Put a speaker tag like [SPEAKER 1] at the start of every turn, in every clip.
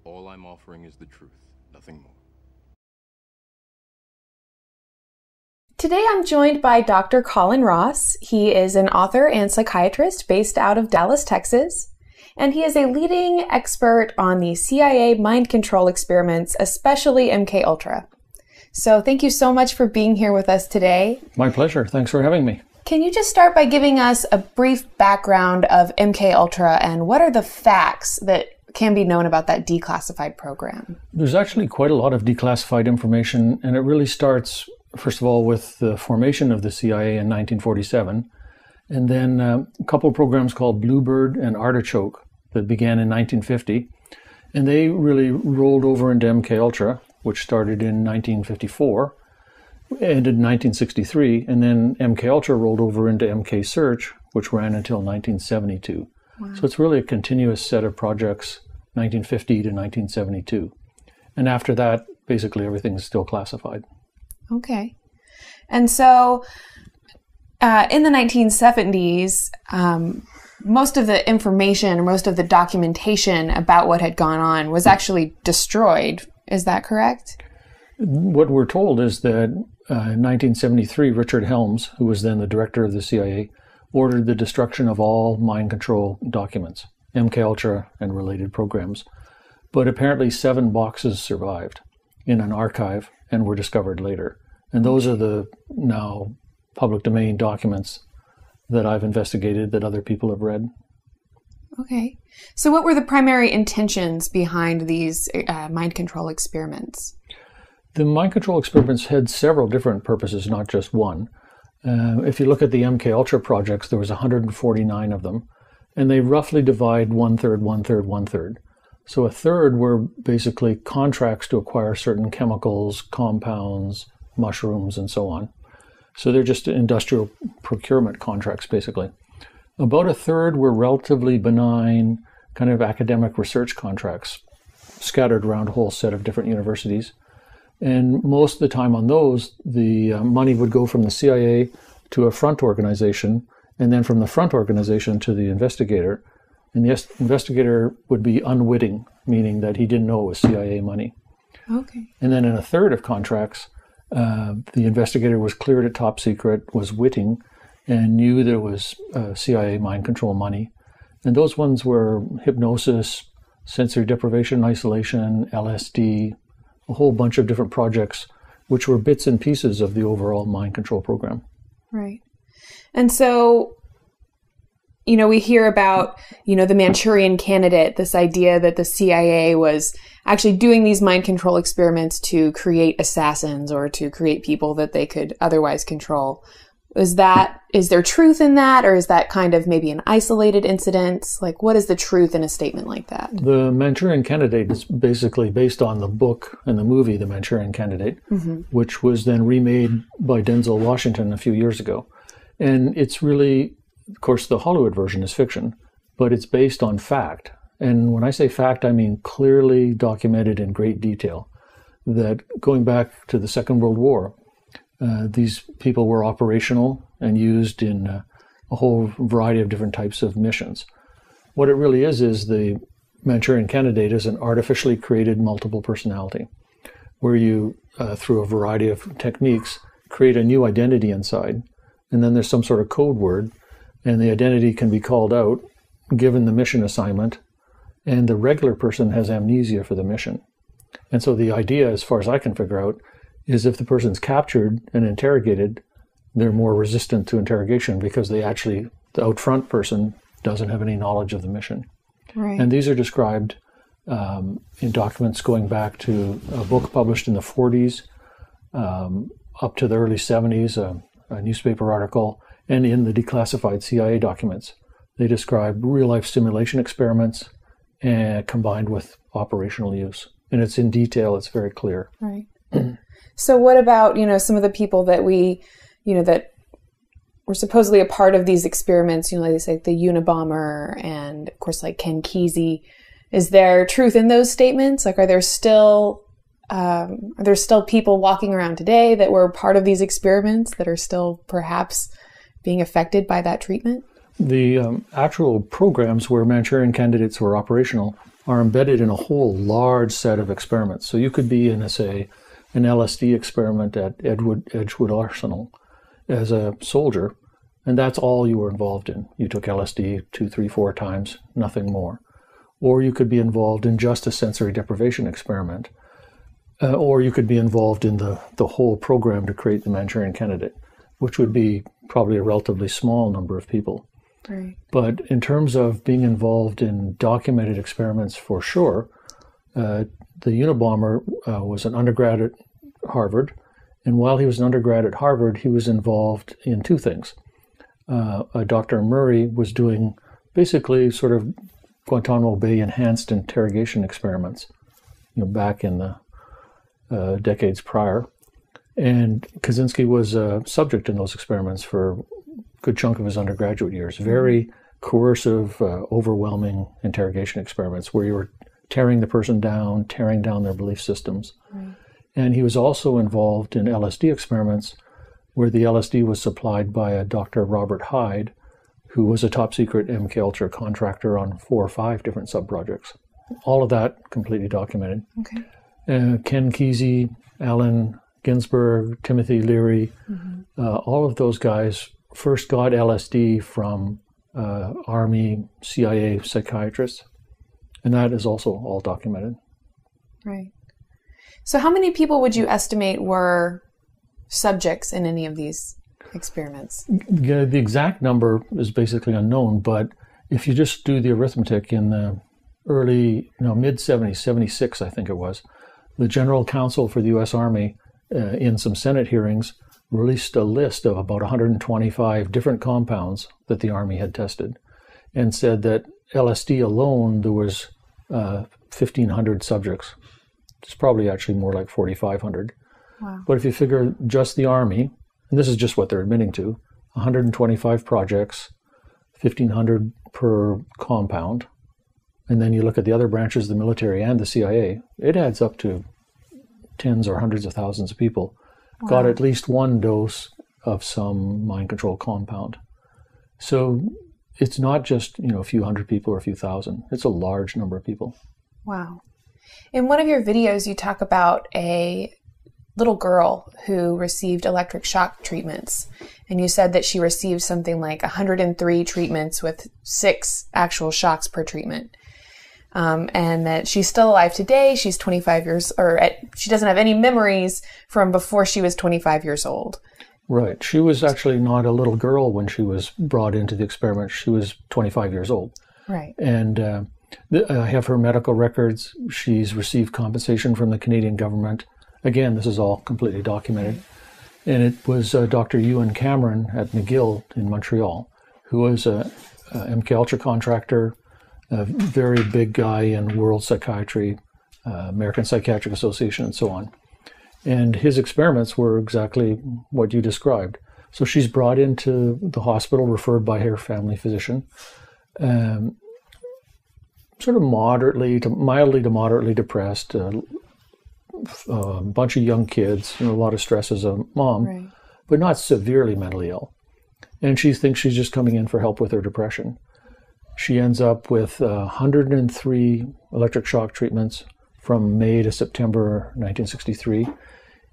[SPEAKER 1] All I'm offering is the truth, nothing more.
[SPEAKER 2] Today I'm joined by Dr. Colin Ross. He is an author and psychiatrist based out of Dallas, Texas, and he is a leading expert on the CIA mind control experiments, especially MKUltra. So thank you so much for being here with us today.
[SPEAKER 3] My pleasure. Thanks for having me.
[SPEAKER 2] Can you just start by giving us a brief background of MKUltra and what are the facts that can be known about that declassified program?
[SPEAKER 3] There's actually quite a lot of declassified information, and it really starts, first of all, with the formation of the CIA in 1947, and then a couple of programs called Bluebird and Artichoke that began in 1950, and they really rolled over into MKUltra, which started in 1954, ended in 1963, and then MKUltra rolled over into MK Search, which ran until 1972. Wow. So it's really a continuous set of projects, 1950 to 1972. And after that, basically everything's still classified.
[SPEAKER 2] Okay. And so in the 1970s, most of the information or most of the documentation about what had gone on was actually destroyed. Is that correct?
[SPEAKER 3] What we're told is that in 1973, Richard Helms, who was then the director of the CIA, ordered the destruction of all mind control documents, MKUltra and related programs. But apparently 7 boxes survived in an archive and were discovered later. And those are the now public domain documents that I've investigated that other people have read.
[SPEAKER 2] Okay. So what were the primary intentions behind these mind control experiments?
[SPEAKER 3] The mind control experiments had several different purposes, not just one. If you look at the MKUltra projects, there was 149 of them, and they roughly divide 1/3, 1/3, 1/3. So 1/3 were basically contracts to acquire certain chemicals, compounds, mushrooms, and so on. So they're just industrial procurement contracts, basically. About 1/3 were relatively benign, kind of academic research contracts, scattered around a whole set of different universities. And most of the time on those, the money would go from the CIA to a front organization, and then from the front organization to the investigator. And the investigator would be unwitting, meaning that he didn't know it was CIA money.
[SPEAKER 2] Okay.
[SPEAKER 3] And then in 1/3 of contracts, the investigator was cleared at top secret, was witting, and knew there was CIA mind control money. And those ones were hypnosis, sensory deprivation, isolation, LSD, a whole bunch of different projects, which were bits and pieces of the overall mind control program.
[SPEAKER 2] Right. And so, we hear about, the Manchurian Candidate, this idea that the CIA was actually doing these mind control experiments to create assassins or to create people that they could otherwise control. Is there truth in that, or is that kind of maybe an isolated incident? Like, what is the truth in a statement like that?
[SPEAKER 3] The Manchurian Candidate is basically based on the book and the movie, The Manchurian Candidate, which was then remade by Denzel Washington a few years ago. And it's really, of course, the Hollywood version is fiction, but it's based on fact. And when I say fact, I mean clearly documented in great detail that going back to the Second World War, these people were operational and used in a whole variety of different types of missions. What it really is the Manchurian Candidate is an artificially created multiple personality, where you, through a variety of techniques, create a new identity inside, and then there's some sort of code word, and the identity can be called out, given the mission assignment, and the regular person has amnesia for the mission. And so the idea, as far as I can figure out, is if the person's captured and interrogated, they're more resistant to interrogation because the out front person doesn't have any knowledge of the mission.
[SPEAKER 2] Right.
[SPEAKER 3] And these are described in documents going back to a book published in the 40s, up to the early 70s, a newspaper article, and in the declassified CIA documents. They describe real-life simulation experiments combined with operational use. And it's in detail, it's very clear.
[SPEAKER 2] Right. So what about, some of the people that that were supposedly a part of these experiments, like they say the Unabomber and of course like Ken Kesey. Is there truth in those statements? Like, are there still people walking around today that were part of these experiments that are still perhaps being affected by that treatment?
[SPEAKER 3] The actual programs where Manchurian Candidates were operational are embedded in a whole large set of experiments. So you could be in, say, an LSD experiment at Edgewood Arsenal as a soldier, and that's all you were involved in. You took LSD 2, 3, 4 times, nothing more. Or you could be involved in just a sensory deprivation experiment. Or you could be involved in the whole program to create the Manchurian Candidate, which would be probably a relatively small number of people.
[SPEAKER 2] Right.
[SPEAKER 3] But in terms of being involved in documented experiments, for sure, the Unabomber was an undergrad at Harvard, and while he was an undergrad at Harvard, he was involved in 2 things. Dr. Murray was doing basically sort of Guantanamo Bay enhanced interrogation experiments, back in the decades prior, and Kaczynski was a subject in those experiments for good chunk of his undergraduate years. Very coercive, overwhelming interrogation experiments where you were tearing the person down, tearing down their belief systems.
[SPEAKER 2] Right.
[SPEAKER 3] And he was also involved in LSD experiments where the LSD was supplied by a Dr. Robert Hyde, who was a top secret MKUltra contractor on 4 or 5 different sub-projects. All of that completely documented.
[SPEAKER 2] Okay.
[SPEAKER 3] Ken Kesey, Allen Ginsberg, Timothy Leary, all of those guys first got LSD from Army, CIA psychiatrists, and that is also all documented.
[SPEAKER 2] Right. So how many people would you estimate were subjects in any of these experiments?
[SPEAKER 3] Yeah, the exact number is basically unknown, but if you just do the arithmetic in the mid-70s, 76 I think it was, the General Counsel for the U.S. Army in some Senate hearings released a list of about 125 different compounds that the Army had tested and said that LSD alone, there was 1,500 subjects. It's probably actually more like 4,500.
[SPEAKER 2] Wow.
[SPEAKER 3] But if you figure just the Army, and this is just what they're admitting to, 125 projects, 1,500 per compound, and then you look at the other branches of the military and the CIA, it adds up to tens or hundreds of thousands of people got at least one dose of some mind control compound. So it's not just, a few hundred people or a few thousand. It's a large number of people.
[SPEAKER 2] Wow. In one of your videos, you talk about a little girl who received electric shock treatments. And you said that she received something like 103 treatments with 6 actual shocks per treatment. And that she's still alive today. She's 25 years, she doesn't have any memories from before she was 25 years old.
[SPEAKER 3] Right. She was actually not a little girl when she was brought into the experiment. She was 25 years old.
[SPEAKER 2] Right.
[SPEAKER 3] And I have her medical records. She's received compensation from the Canadian government. Again, this is all completely documented. And it was Dr. Ewan Cameron at McGill in Montreal, who was a MKUltra contractor, a very big guy in world psychiatry, American Psychiatric Association, and so on. And his experiments were exactly what you described. So she's brought into the hospital, referred by her family physician, sort of mildly to moderately depressed, a bunch of young kids, a lot of stress as a mom,
[SPEAKER 2] right,
[SPEAKER 3] but not severely mentally ill. And she thinks she's just coming in for help with her depression. She ends up with 103 electric shock treatments from May to September 1963.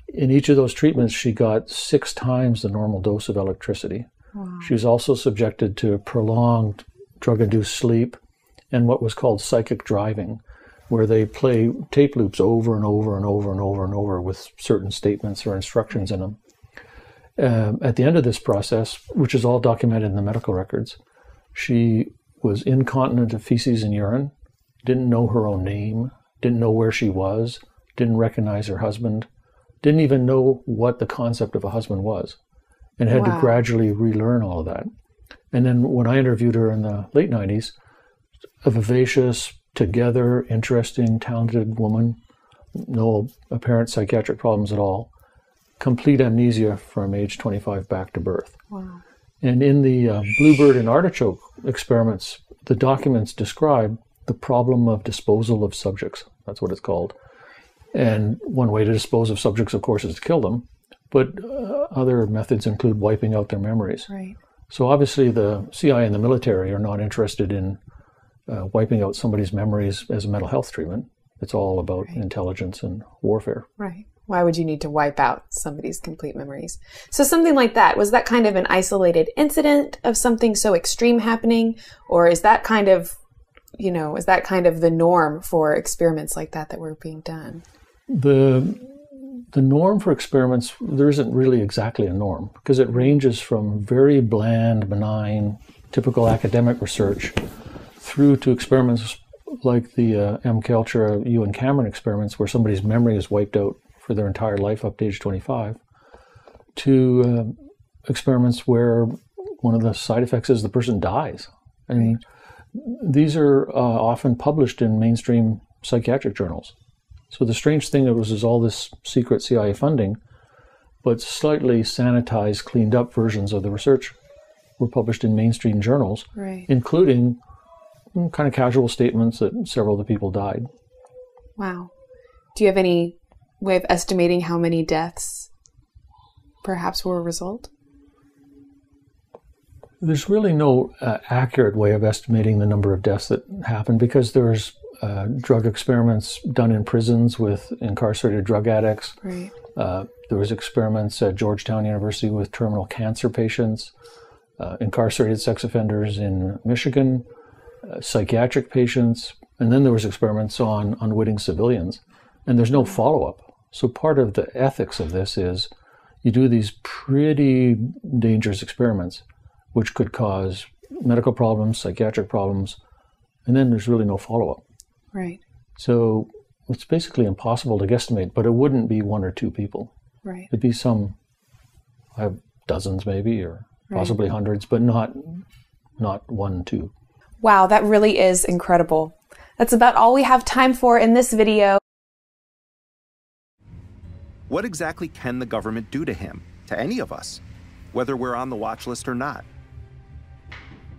[SPEAKER 3] In each of those treatments, she got 6 times the normal dose of electricity.
[SPEAKER 2] Wow.
[SPEAKER 3] She was also subjected to prolonged drug-induced sleep and what was called psychic driving, where they play tape loops over and over and over and over and over with certain statements or instructions in them. At the end of this process, which is all documented in the medical records, she was incontinent of feces and urine, didn't know her own name, didn't know where she was, didn't recognize her husband, didn't even know what the concept of a husband was, and had to gradually relearn all of that. And then when I interviewed her in the late 90s, a vivacious, together, interesting, talented woman, no apparent psychiatric problems at all, complete amnesia from age 25 back to birth.
[SPEAKER 2] Wow.
[SPEAKER 3] And in the bluebird and artichoke experiments, the documents describe the problem of disposal of subjects. That's what it's called. And one way to dispose of subjects, of course, is to kill them. But other methods include wiping out their memories.
[SPEAKER 2] Right.
[SPEAKER 3] So obviously the CIA and the military are not interested in wiping out somebody's memories as a mental health treatment. It's all about intelligence and warfare.
[SPEAKER 2] Right. Why would you need to wipe out somebody's complete memories? So something like that, was that kind of an isolated incident of something so extreme happening? Or is that kind of, is that kind of the norm for experiments like that were being done?
[SPEAKER 3] The norm for experiments, there isn't really exactly a norm, because it ranges from very bland, benign, typical academic research through to experiments like the M. Kelcher, Ewan Cameron experiments, where somebody's memory is wiped out for their entire life up to age 25, to experiments where one of the side effects is the person dies. And these are often published in mainstream psychiatric journals. So the strange thing is all this secret CIA funding, but slightly sanitized, cleaned up versions of the research were published in mainstream journals, including kind of casual statements that several of the people died.
[SPEAKER 2] Wow. Do you have any way of estimating how many deaths perhaps were a result?
[SPEAKER 3] There's really no accurate way of estimating the number of deaths that happened, because there's drug experiments done in prisons with incarcerated drug addicts. There was experiments at Georgetown University with terminal cancer patients, incarcerated sex offenders in Michigan, psychiatric patients, and then there was experiments on unwitting civilians. And there's no follow-up. So part of the ethics of this is you do these pretty dangerous experiments, which could cause medical problems, psychiatric problems, and then there's really no follow-up.
[SPEAKER 2] Right.
[SPEAKER 3] So it's basically impossible to guesstimate, but it wouldn't be one or two people.
[SPEAKER 2] Right.
[SPEAKER 3] It'd be I have dozens maybe, or possibly hundreds, but not 1, 2.
[SPEAKER 2] Wow, that really is incredible. That's about all we have time for in this video.
[SPEAKER 4] What exactly can the government do to him, to any of us, whether we're on the watch list or not?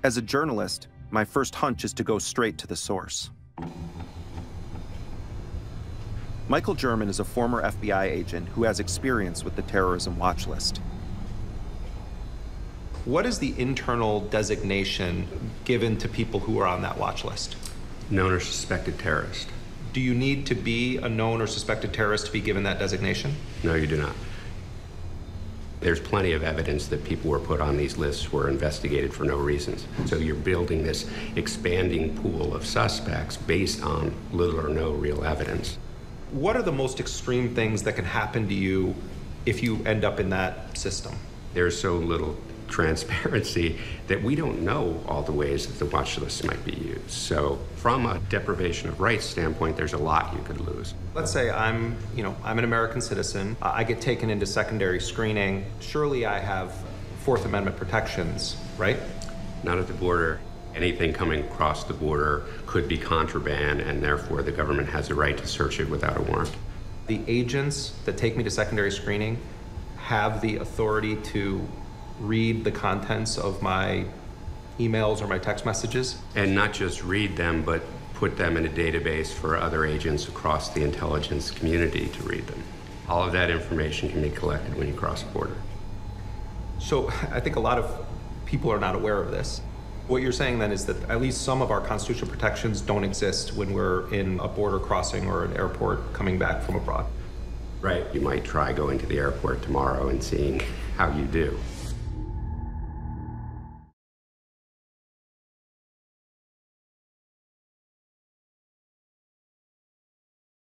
[SPEAKER 4] As a journalist, my first hunch is to go straight to the source. Michael German is a former FBI agent who has experience with the terrorism watch list.
[SPEAKER 5] What is the internal designation given to people who are on that watch list?
[SPEAKER 6] Known or suspected terrorist.
[SPEAKER 5] Do you need to be a known or suspected terrorist to be given that designation?
[SPEAKER 6] No, you do not. There's plenty of evidence that people who were put on these lists were investigated for no reasons. So you're building this expanding pool of suspects based on little or no real evidence.
[SPEAKER 5] What are the most extreme things that can happen to you if you end up in that system?
[SPEAKER 6] There's so little transparency that we don't know all the ways that the watch list might be used. So from a deprivation of rights standpoint, there's a lot you could lose.
[SPEAKER 5] Let's say I'm an American citizen. I get taken into secondary screening. Surely I have Fourth Amendment protections, right?
[SPEAKER 6] Not at the border. Anything coming across the border could be contraband, and therefore the government has a right to search it without a warrant.
[SPEAKER 5] The agents that take me to secondary screening have the authority to read the contents of my emails or my text messages.
[SPEAKER 6] And not just read them, but put them in a database for other agents across the intelligence community to read them. All of that information can be collected when you cross the border.
[SPEAKER 5] So I think a lot of people are not aware of this. What you're saying then is that at least some of our constitutional protections don't exist when we're in a border crossing or an airport coming back from abroad.
[SPEAKER 6] Right. You might try going to the airport tomorrow and seeing how you do.